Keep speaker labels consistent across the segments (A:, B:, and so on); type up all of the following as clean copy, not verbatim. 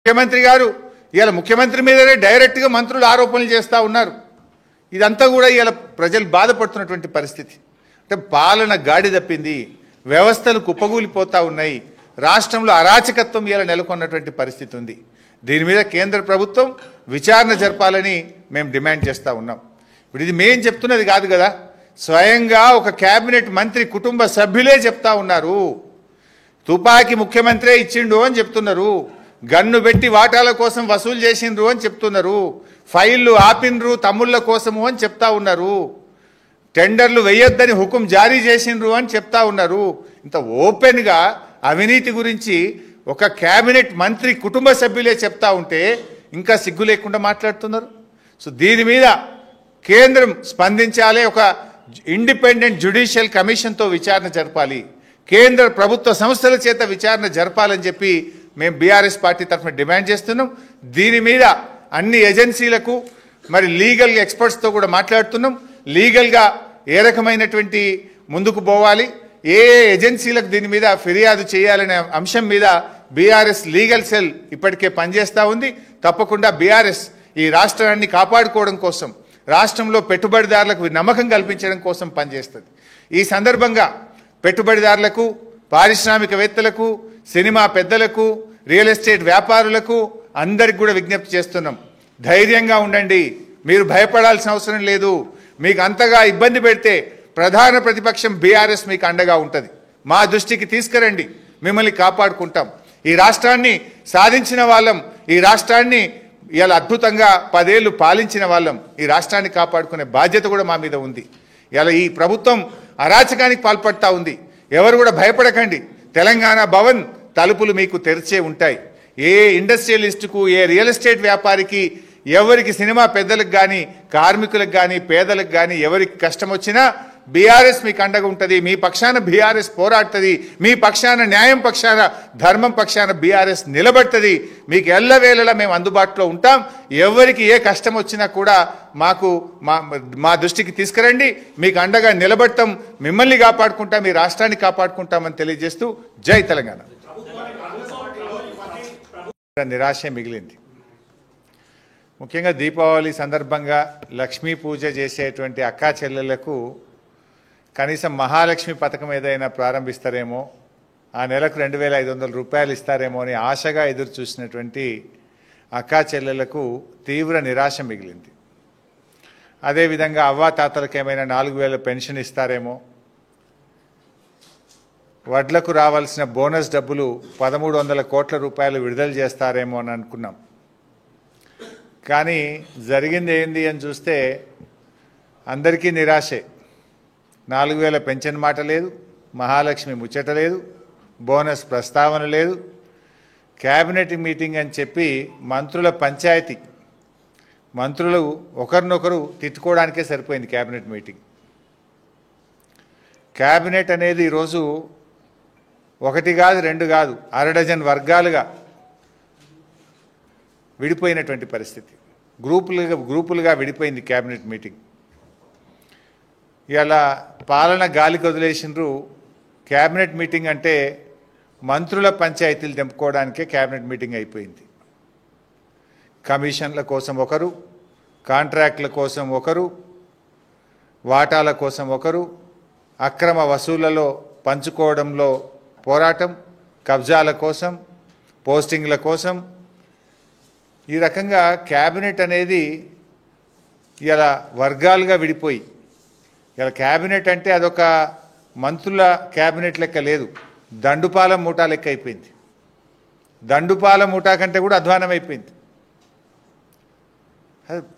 A: ముఖ్యమంత్రి గారు ఇవాళ ముఖ్యమంత్రి మీదనే డైరెక్ట్గా మంత్రులు ఆరోపణలు చేస్తూ ఉన్నారు. ఇదంతా కూడా ఇవాళ ప్రజలు బాధపడుతున్నటువంటి పరిస్థితి. అంటే పాలన గాడి తప్పింది, వ్యవస్థలు కుప్పగూలిపోతూ ఉన్నాయి, రాష్ట్రంలో అరాచకత్వం ఇవాళ నెలకొన్నటువంటి పరిస్థితి ఉంది. దీని మీద కేంద్ర ప్రభుత్వం విచారణ జరపాలని మేము డిమాండ్ చేస్తూ ఉన్నాం. ఇప్పుడు ఇది మేం చెప్తున్నది కాదు కదా, స్వయంగా ఒక కేబినెట్ మంత్రి కుటుంబ సభ్యులే చెప్తా ఉన్నారు. తుపాకీ ముఖ్యమంత్రే ఇచ్చిండు అని చెప్తున్నారు, గన్ను పెట్టి వాటాల కోసం వసూలు చేసిండ్రు అని చెప్తున్నారు, ఫైళ్లు ఆపిన్రు తమ్ముళ్ళ కోసము అని చెప్తా ఉన్నారు, టెండర్లు వేయొద్దని హుకుం జారీ చేసిండ్రు అని చెప్తా ఉన్నారు. ఇంత ఓపెన్గా అవినీతి గురించి ఒక కేబినెట్ మంత్రి కుటుంబ సభ్యులే చెప్తా ఉంటే ఇంకా సిగ్గు లేకుండా మాట్లాడుతున్నారు. సో దీని మీద కేంద్రం స్పందించాలి, ఒక ఇండిపెండెంట్ జ్యుడిషియల్ కమిషన్తో విచారణ జరపాలి, కేంద్ర ప్రభుత్వ సంస్థల చేత విచారణ జరపాలని చెప్పి మేము బీఆర్ఎస్ పార్టీ తరఫున డిమాండ్ చేస్తున్నాం. దీని మీద అన్ని ఏజెన్సీలకు మరి లీగల్ ఎక్స్పర్ట్స్తో కూడా మాట్లాడుతున్నాం. లీగల్గా ఏ రకమైనటువంటి ముందుకు పోవాలి, ఏ ఏజెన్సీలకు దీని మీద ఫిర్యాదు చేయాలనే అంశం మీద బీఆర్ఎస్ లీగల్ సెల్ ఇప్పటికే పనిచేస్తూ ఉంది. తప్పకుండా బీఆర్ఎస్ ఈ రాష్ట్రాన్ని కాపాడుకోవడం కోసం, రాష్ట్రంలో పెట్టుబడిదారులకు నమ్మకం కల్పించడం కోసం పనిచేస్తుంది. ఈ సందర్భంగా పెట్టుబడిదారులకు, పారిశ్రామికవేత్తలకు, సినిమా పెద్దలకు, రియల్ ఎస్టేట్ వ్యాపారులకు అందరికి కూడా విజ్ఞప్తి చేస్తున్నాం. ధైర్యంగా ఉండండి, మీరు భయపడాల్సిన అవసరం లేదు. మీకు అంతగా ఇబ్బంది పెడితే ప్రధాన ప్రతిపక్షం బీఆర్ఎస్ మీకు అండగా ఉంటుంది. మా దృష్టికి తీసుకురండి, మిమ్మల్ని కాపాడుకుంటాం. ఈ రాష్ట్రాన్ని సాధించిన వాళ్ళం, ఈ రాష్ట్రాన్ని ఇలా అద్భుతంగా 10 ఏళ్ళు పాలించిన వాళ్ళం, ఈ రాష్ట్రాన్ని కాపాడుకునే బాధ్యత కూడా మా మీద ఉంది. ఇలా ఈ ప్రభుత్వం అరాచకానికి పాల్పడతా ఉంది. ఎవరు కూడా భయపడకండి, తెలంగాణ భవన్ తలుపులు మీకు తెరిచే ఉంటాయి. ఏ ఇండస్ట్రియలిస్టుకు, ఏ రియల్ ఎస్టేట్ వ్యాపారికి, ఎవరికి సినిమా పెద్దలకు కానీ, కార్మికులకు కానీ, పేదలకు కానీ ఎవరికి కష్టం వచ్చినా బీఆర్ఎస్ మీకు అండగా ఉంటుంది. మీ పక్షాన బీఆర్ఎస్ పోరాడుతుంది, మీ పక్షాన న్యాయం పక్షాన, ధర్మం పక్షాన బీఆర్ఎస్ నిలబడుతుంది. మీకు ఎల్లవేళలా మేము అందుబాటులో ఉంటాం. ఎవరికి ఏ కష్టం వచ్చినా కూడా మాకు మా దృష్టికి తీసుకురండి, మీకు అండగా నిలబడతాం, మిమ్మల్ని కాపాడుకుంటాం, మీ రాష్ట్రాన్ని కాపాడుకుంటామని తెలియజేస్తూ జై తెలంగాణ. నిరాశ మిగిలింది. ముఖ్యంగా దీపావళి సందర్భంగా లక్ష్మీ పూజ చేసేటువంటి అక్కా చెల్లెళ్లకు కనీసం మహాలక్ష్మి పథకం ఏదైనా ప్రారంభిస్తారేమో, ఆ నెలకు 2500 రూపాయలు ఇస్తారేమో అని ఆశగా ఎదురు చూసినటువంటి అక్కా చెల్లెళ్లకు తీవ్ర నిరాశ మిగిలింది. అదేవిధంగా అవ్వాతాతలకు ఏమైనా 4000 పెన్షన్ ఇస్తారేమో, వడ్లకు రావాల్సిన బోనస్ డబ్బులు 1300 కోట్ల రూపాయలు విడుదల చేస్తారేమో అని అనుకున్నాం. కానీ జరిగింది ఏంది అని చూస్తే అందరికీ నిరాశే. 4000 పెన్షన్ మాట లేదు, మహాలక్ష్మి ముచ్చట లేదు, బోనస్ ప్రస్తావన లేదు. క్యాబినెట్ మీటింగ్ అని చెప్పి మంత్రుల పంచాయతీ, మంత్రులు ఒకరినొకరు తిట్టుకోవడానికే సరిపోయింది క్యాబినెట్ మీటింగ్. క్యాబినెట్ అనేది ఈరోజు 1 కాదు 2 కాదు 1/2 డజన్ వర్గాలుగా విడిపోయినటువంటి పరిస్థితి. గ్రూపులుగా విడిపోయింది క్యాబినెట్ మీటింగ్. ఇలా పాలన గాలికి వదిలేసినారు. క్యాబినెట్ మీటింగ్ అంటే మంత్రుల పంచాయతీలు తెంపుకోవడానికే క్యాబినెట్ మీటింగ్ అయిపోయింది. కమిషన్ల కోసం ఒకరు, కాంట్రాక్టుల కోసం ఒకరు, వాటాల కోసం ఒకరు, అక్రమ వసూళ్లలో పంచుకోవడంలో పోరాటం, కబ్జాల కోసం, పోస్టింగ్ల కోసం, ఈ రకంగా క్యాబినెట్ అనేది ఇలా వర్గాలుగా విడిపోయి, ఇలా క్యాబినెట్ అంటే అదొక మంత్రుల క్యాబినెట్ లెక్క లేదు, దండుపాల మూటా లెక్క అయిపోయింది. దండుపాల మూటా కంటే కూడా అధ్వానం అయిపోయింది.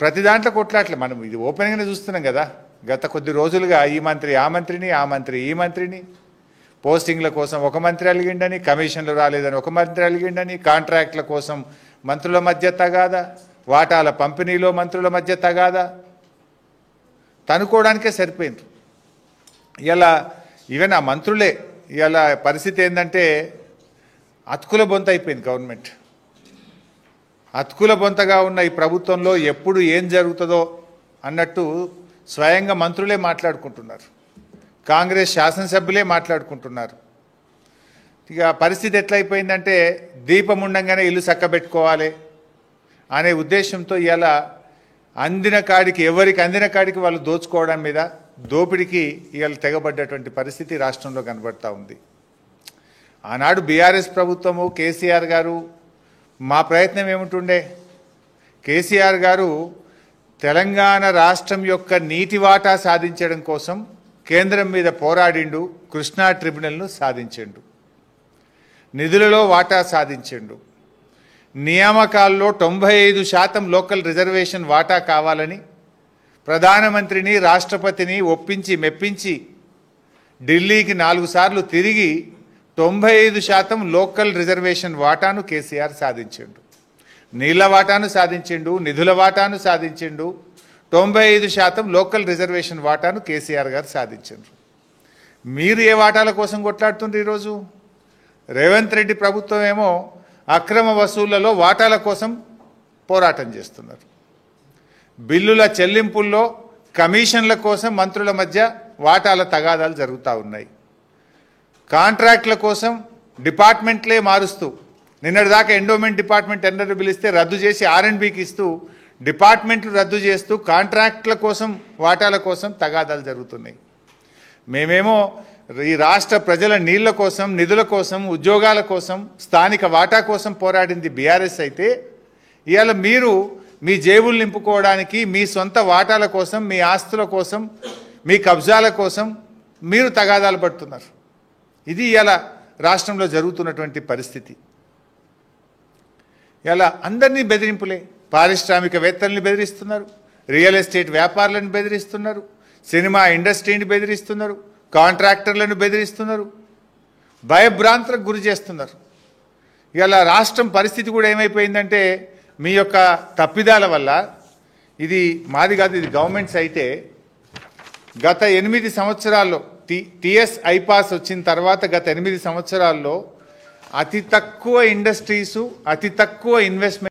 A: ప్రతి దాంట్లో కొట్లాట్లే. మనం ఇది ఓపెన్గానే చూస్తున్నాం కదా. గత కొద్ది రోజులుగా ఈ మంత్రి ఆ మంత్రిని, ఆ మంత్రి ఈ మంత్రిని, పోస్టింగ్ల కోసం ఒక మంత్రి అలిగిండని, కమిషన్లు రాలేదని ఒక మంత్రి అలిగిండని, కాంట్రాక్ట్ల కోసం మంత్రుల మధ్య తగాదా, వాటాల పంపిణీలో మంత్రుల మధ్య తగాదా, తనుకోవడానికే సరిపోయింది. ఇలా ఈవెన్ ఆ మంత్రులే ఇలా పరిస్థితి ఏంటంటే అతుకుల బొంత అయిపోయింది గవర్నమెంట్. అతుకుల బొంతగా ఉన్న ఈ ప్రభుత్వంలో ఎప్పుడు ఏం జరుగుతుందో అన్నట్టు స్వయంగా మంత్రులే మాట్లాడుకుంటున్నారు, కాంగ్రెస్ శాసనసభ్యులే మాట్లాడుకుంటున్నారు. ఇక పరిస్థితి ఎట్లయిపోయిందంటే దీపం ఉండంగానే ఇల్లు చక్కబెట్టుకోవాలి అనే ఉద్దేశంతో ఇలా అందిన కాడికి ఎవరికి అందిన కాడికి వాళ్ళు దోచుకోవడం మీద దోపిడికి ఇవాళ తెగబడ్డటువంటి పరిస్థితి రాష్ట్రంలో కనబడతా ఉంది. ఆనాడు బీఆర్ఎస్ ప్రభుత్వము కేసీఆర్ గారు మా ప్రయత్నం ఏముంటుండే, కేసీఆర్ గారు తెలంగాణ రాష్ట్రం యొక్క నీటి వాటా సాధించడం కోసం కేంద్రం మీద పోరాడిండు, కృష్ణా ట్రిబ్యునల్ను సాధించిండు, నిధులలో వాటా సాధించిండు, నియామకాల్లో 95% లోకల్ రిజర్వేషన్ వాటా కావాలని ప్రధానమంత్రిని రాష్ట్రపతిని ఒప్పించి మెప్పించి ఢిల్లీకి 4 సార్లు తిరిగి 95% లోకల్ రిజర్వేషన్ వాటాను కేసీఆర్ సాధించిండు, నీళ్ల వాటాను సాధించిండు, నిధుల వాటాను సాధించిండు, 95% లోకల్ రిజర్వేషన్ వాటాను కేసీఆర్ గారు సాధించిండ్రు. మీరు ఏ వాటాల కోసం కొట్లాడుతుండ్రు? ఈరోజు రేవంత్ రెడ్డి ప్రభుత్వం ఏమో అక్రమ వసూళ్లలో వాటాల కోసం పోరాటం చేస్తున్నారు. బిల్లుల చెల్లింపుల్లో కమిషన్ల కోసం మంత్రుల మధ్య వాటాల తగాదాలు జరుగుతూ ఉన్నాయి. కాంట్రాక్టుల కోసం డిపార్ట్మెంట్లే మారుస్తూ, నిన్నటిదాకా ఎండోమెంట్ డిపార్ట్మెంట్ టెండర్ పిలిస్తే రద్దు చేసి R&Bకి ఇస్తూ డిపార్ట్మెంట్లు రద్దు చేస్తూ కాంట్రాక్టుల కోసం వాటాల కోసం తగాదాలు జరుగుతున్నాయి. మేమేమో ఈ రాష్ట్ర ప్రజల నీళ్ల కోసం, నిధుల కోసం, ఉద్యోగాల కోసం, స్థానిక వాటా కోసం పోరాడింది బీఆర్ఎస్ అయితే, ఇవాళ మీరు మీ జేబులు నింపుకోవడానికి, మీ సొంత వాటాల కోసం, మీ ఆస్తుల కోసం, మీ కబ్జాల కోసం మీరు తగాదాలు పడుతున్నారు. ఇది ఇవాళ రాష్ట్రంలో జరుగుతున్నటువంటి పరిస్థితి. ఇలా అందరినీ బెదిరింపులే. పారిశ్రామికవేత్తల్ని బెదిరిస్తున్నారు, రియల్ ఎస్టేట్ వ్యాపారులను బెదిరిస్తున్నారు, సినిమా ఇండస్ట్రీని బెదిరిస్తున్నారు, కాంట్రాక్టర్లను బెదిరిస్తున్నారు, భయభ్రాంతులకు గురి చేస్తున్నారు. ఇలా రాష్ట్రం పరిస్థితి కూడా ఏమైపోయిందంటే మీ యొక్క తప్పిదాల వల్ల, ఇది మాది కాదు, ఇది గవర్నమెంట్స్ అయితే గత 8 సంవత్సరాల్లో టీఎస్ ఐపాస్ వచ్చిన తర్వాత గత 8 సంవత్సరాల్లో అతి తక్కువ ఇండస్ట్రీసు, అతి తక్కువ ఇన్వెస్ట్మెంట్